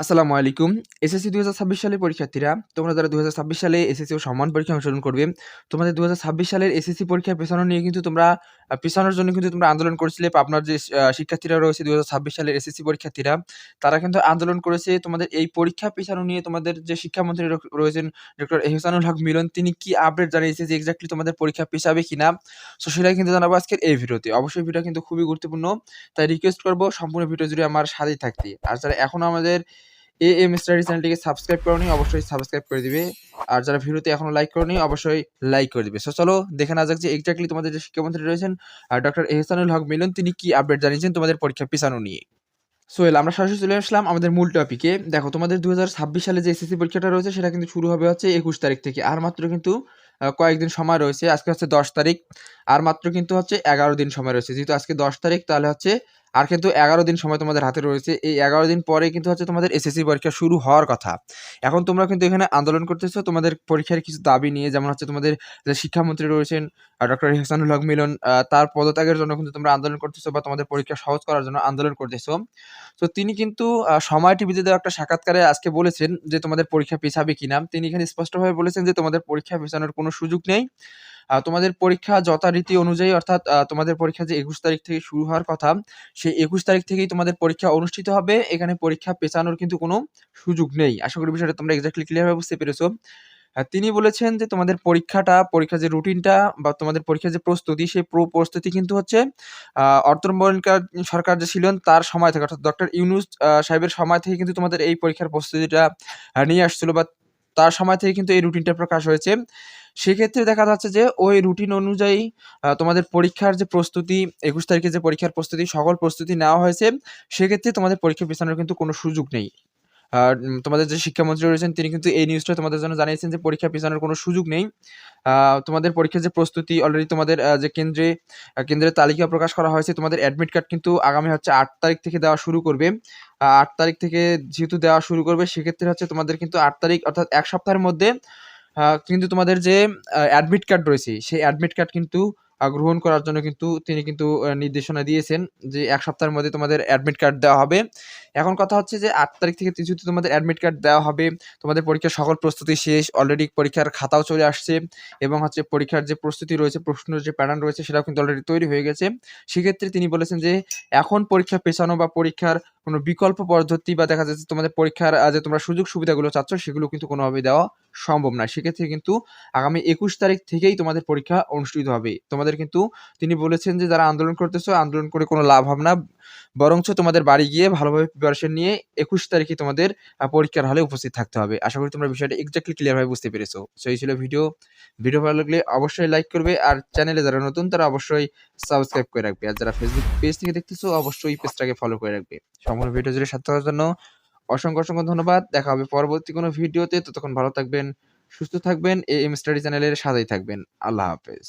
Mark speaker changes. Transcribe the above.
Speaker 1: আসসালামু আলাইকুম। এসএসসি ২০২৬ সালের পরীক্ষার্থীরা, তোমরা যারা ২০২৬ সালে এসএসসি ও সম্মান পরীক্ষায় অংশগ্রহণ করবে, তোমাদের ২০২৬ সালের এসএসসি পরীক্ষার পেছানো নিয়ে কিন্তু তোমরা পেছানোর জন্য কিন্তু তোমরা আন্দোলন করেছিলে। পাবনার যে শিক্ষার্থীরা রয়েছে ২০২৬ সালের এসএসসি পরীক্ষার্থীরা, তারা কিন্তু আন্দোলন করেছে তোমাদের এই পরীক্ষা পেছানো নিয়ে। তোমাদের যে শিক্ষামন্ত্রী রয়েছেন ডক্টর এহসানুল হক মিলন, তিনি কি আপডেট জানিয়েছে যে এক্সাক্টলি তোমাদের পরীক্ষা পেছাবে কিনা? সো সেটাই কিন্তু জানাবো আজকের এই ভিডিওতে। অবশ্যই ভিডিওটা কিন্তু খুবই গুরুত্বপূর্ণ। তাই রিকোয়েস্ট করব সম্পূর্ণ ভিডিও জুড়ে আমার সাথেই থাকতে। আর যারা এখনো আমাদের এএম স্টাডি চ্যানেলটিকে সাবস্ক্রাইব করোনি, অবশ্যই সাবস্ক্রাইব করে দিবে। আর যারা ভিডিওতে এখনো লাইক করোনি, অবশ্যই লাইক করে দিবে। সো চলো দেখে নেওয়া যাক যে এক্সাক্টলি তোমাদের যে শিক্ষামন্ত্রী রয়েছেন ডক্টর এহসানুল হক মিলন, তিনি কি আপডেট জানিয়েছেন তোমাদের পরীক্ষা পেছানো নিয়ে। সোহেল, আমরা সরাসরি চলে আসলাম আমাদের মূল টপিকে। দেখো, তোমাদের ২০২৬ সালে যে এসএসসি পরীক্ষাটা রয়েছে সেটা কিন্তু শুরু হবে হচ্ছে ২১ তারিখ থেকে। আর মাত্র কিন্তু কয়েকদিন সময় রয়েছে। আজকে হচ্ছে ১০ তারিখ। আর মাত্র কিন্তু হচ্ছে ১১ দিন সময় রয়েছে। যেহেতু আজকে ১০ তারিখ, তাহলে হচ্ছে আর কিন্তু ১১ দিন সময় তোমাদের হাতে রয়েছে। এই ১১ দিন পরে কিন্তু হচ্ছে তোমাদের এসএসসি পরীক্ষা শুরু হওয়ার কথা। এখন তোমরা কিন্তু এখানে আন্দোলন করতেছো তোমাদের পরীক্ষার কিছু দাবি নিয়ে। যেমন হচ্ছে তোমাদের যে শিক্ষামন্ত্রী রয়েছেন ডক্টর এহসানুল হক মিলন, তার পদত্যাগের জন্য কিন্তু তোমরা আন্দোলন করতেছো বা তোমাদের পরীক্ষা সহজ করার জন্য আন্দোলন করতেছো। তো তিনি কিন্তু সময় টিভিতে দেওয়া একটা সাক্ষাৎকারে আজকে বলেছেন যে তোমাদের পরীক্ষা পেছাবে কিনা। তিনি এখানে স্পষ্টভাবে বলেছেন যে তোমাদের পরীক্ষা পেছানোর কোনো সুযোগ নেই। তোমাদের পরীক্ষা যথারীতি অনুযায়ী, অর্থাৎ তোমাদের পরীক্ষা যে ২১ তারিখ থেকে শুরু হওয়ার কথা, সেই ২১ তারিখ থেকেই তোমাদের পরীক্ষা অনুষ্ঠিত হবে। এখানে পরীক্ষা পেছানোর কিন্তু কোনো সুযোগ নেই। আশা করি বিষয়টা তোমরা এক্সাক্টলি ক্লিয়ার ভাবে বুঝতে পেরেছো। তিনি বলেছেন যে তোমাদের পরীক্ষার যে রুটিনটা বা তোমাদের পরীক্ষার যে প্রস্তুতি, সেই প্রস্তুতি কিন্তু হচ্ছে অর্থমন্ত্রণালয় সরকার যে ছিলেন তার সময় থেকে, অর্থাৎ ডক্টর ইউনূস সাহেবের সময় থেকে কিন্তু তোমাদের এই পরীক্ষার প্রস্তুতিটা নিয়ে আসছিল, বা তার সময় থেকে কিন্তু এই রুটিনটা প্রকাশ হয়েছে। সেক্ষেত্রে দেখা যাচ্ছে যে ওই রুটিন অনুযায়ী তোমাদের পরীক্ষার যে প্রস্তুতি, ২১ তারিখে যে পরীক্ষার প্রস্তুতি, সকল প্রস্তুতি নেওয়া হয়েছে। সেক্ষেত্রে তোমাদের পরীক্ষা পেছানোর কিন্তু কোনো সুযোগ নেই। আর তোমাদের যে শিক্ষামন্ত্রী রয়েছেন তিনি কিন্তু এই নিউজটা তোমাদের জন্য জানিয়েছেন যে পরীক্ষা পেছানোর কোনো সুযোগ নেই। তোমাদের পরীক্ষার যে প্রস্তুতি অলরেডি তোমাদের যে কেন্দ্রের তালিকা প্রকাশ করা হয়েছে। তোমাদের অ্যাডমিট কার্ড কিন্তু আগামী হচ্ছে ৮ তারিখ থেকে দেওয়া শুরু করবে। ৮ তারিখ থেকে যেহেতু দেওয়া শুরু করবে, সেক্ষেত্রে হচ্ছে তোমাদের কিন্তু ৮ তারিখ, অর্থাৎ ১ সপ্তাহের মধ্যে কিন্তু তোমাদের যে অ্যাডমিট কার্ড রয়েছে, সেই অ্যাডমিট কার্ড কিন্তু গ্রহণ করার জন্য কিন্তু তিনি কিন্তু নির্দেশনা দিয়েছেন যে ১ সপ্তাহের মধ্যে তোমাদের অ্যাডমিট কার্ড দেওয়া হবে। এখন কথা হচ্ছে যে ৮ তারিখ থেকে যেহেতু তোমাদের অ্যাডমিট কার্ড দেওয়া হবে, তোমাদের পরীক্ষার সকল প্রস্তুতি শেষ। অলরেডি পরীক্ষার খাতাও চলে আসছে এবং হচ্ছে পরীক্ষার যে প্রস্তুতি রয়েছে, প্রশ্নের যে প্যাটার্ন রয়েছে সেটাও কিন্তু অলরেডি তৈরি হয়ে গেছে। সেক্ষেত্রে তিনি বলেছেন যে এখন পরীক্ষা পেছানো বা পরীক্ষার কোনো বিকল্প পদ্ধতি, বা দেখা যাচ্ছে তোমাদের পরীক্ষার যে তোমরা সুযোগ সুবিধাগুলো চাচ্ছ সেগুলো কিন্তু কোনোভাবেই দেওয়া সম্ভব না। সেক্ষেত্রে কিন্তু আগামী ২১ তারিখ থেকেই তোমাদের পরীক্ষা অনুষ্ঠিত হবে। তোমাদের কিন্তু তিনি বলেছেন যে যারা আন্দোলন করতেছো, আন্দোলন করে কোনো লাভ হবে না। বরঞ্চ তোমাদের বাড়ি গিয়ে ভালোভাবে প্রিপারেশন নিয়ে ২১ তারিখে তোমাদের পরীক্ষার হলে উপস্থিত থাকতে হবে। আশা করি তোমরা বিষয়টা এক্সাক্টলি ক্লিয়ার ভাবে বুঝতে পেরেছো। সো এই ছিল ভিডিও। ভিডিও ভালো লাগলে অবশ্যই লাইক করবে, আর চ্যানেলে যারা নতুন তারা অবশ্যই সাবস্ক্রাইব করে রাখবে। আর যারা ফেসবুক পেজ থেকে দেখতেছো অবশ্যই পেজটাকে ফলো করে রাখবে। সম্পূর্ণ ভিডিও জুড়ে সাথে থাকার জন্য অসংখ্য ধন্যবাদ। দেখা হবে পরবর্তী কোনো ভিডিওতে। ততক্ষণ ভালো থাকবেন, সুস্থ থাকবেন, এএম স্টাডি চ্যানেলের সাথেই থাকবেন। আল্লাহ হাফেজ।